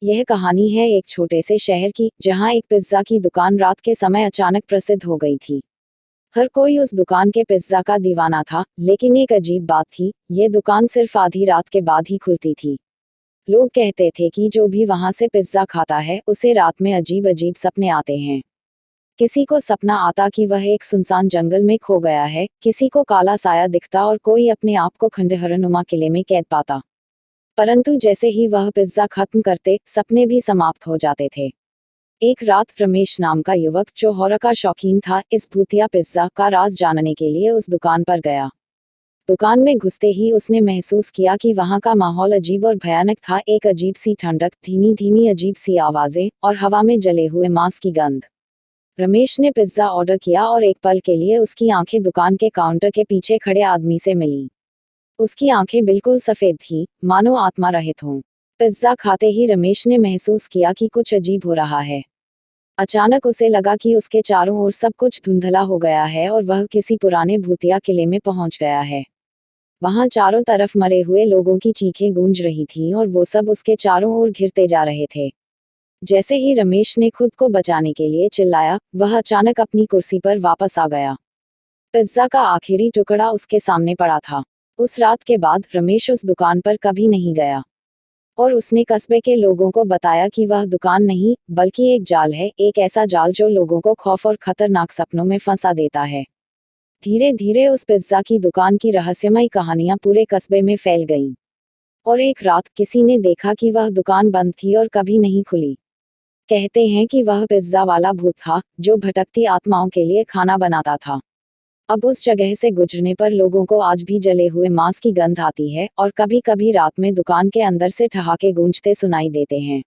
यह कहानी है एक छोटे से शहर की, जहां एक पिज्जा की दुकान रात के समय अचानक प्रसिद्ध हो गई थी। हर कोई उस दुकान के पिज्जा का दीवाना था, लेकिन एक अजीब बात थी, ये दुकान सिर्फ आधी रात के बाद ही खुलती थी। लोग कहते थे कि जो भी वहां से पिज्जा खाता है, उसे रात में अजीब अजीब सपने आते हैं। किसी को सपना आता कि वह एक सुनसान जंगल में खो गया है, किसी को काला साया दिखता और कोई अपने आप को खंडहरनुमा किले में कैद पाता। परंतु जैसे ही वह पिज्जा खत्म करते, सपने भी समाप्त हो जाते थे। एक रात रमेश नाम का युवक, जो हॉरर का शौकीन था, इस भूतिया पिज्जा का राज जानने के लिए उस दुकान पर गया। दुकान में घुसते ही उसने महसूस किया कि वहां का माहौल अजीब और भयानक था। एक अजीब सी ठंडक, धीमी धीमी अजीब सी आवाजें और हवा में जले हुए मांस की गंध। रमेश ने पिज्जा ऑर्डर किया और एक पल के लिए उसकी आंखें दुकान के काउंटर के पीछे खड़े आदमी से मिली। उसकी आंखें बिल्कुल सफेद थीं, मानो आत्मा रहित हों। पिज्जा खाते ही रमेश ने महसूस किया कि कुछ अजीब हो रहा है। अचानक उसे लगा कि उसके चारों ओर सब कुछ धुंधला हो गया है और वह किसी पुराने भूतिया किले में पहुंच गया है। वहां चारों तरफ मरे हुए लोगों की चीखें गूंज रही थीं और वो सब उसके चारों ओर घिरते जा रहे थे। जैसे ही रमेश ने खुद को बचाने के लिए चिल्लाया, वह अचानक अपनी कुर्सी पर वापस आ गया। पिज्जा का आखिरी टुकड़ा उसके सामने पड़ा था। उस रात के बाद रमेश उस दुकान पर कभी नहीं गया और उसने कस्बे के लोगों को बताया कि वह दुकान नहीं, बल्कि एक जाल है, एक ऐसा जाल जो लोगों को खौफ और खतरनाक सपनों में फंसा देता है। धीरे धीरे उस पिज्जा की दुकान की रहस्यमयी कहानियां पूरे कस्बे में फैल गईं। और एक रात किसी ने देखा कि वह दुकान बंद थी और कभी नहीं खुली। कहते हैं कि वह पिज्जा वाला भूत था, जो भटकती आत्माओं के लिए खाना बनाता था। अब उस जगह से गुजरने पर लोगों को आज भी जले हुए मांस की गंध आती है और कभी कभी रात में दुकान के अंदर से ठहाके गूंजते सुनाई देते हैं।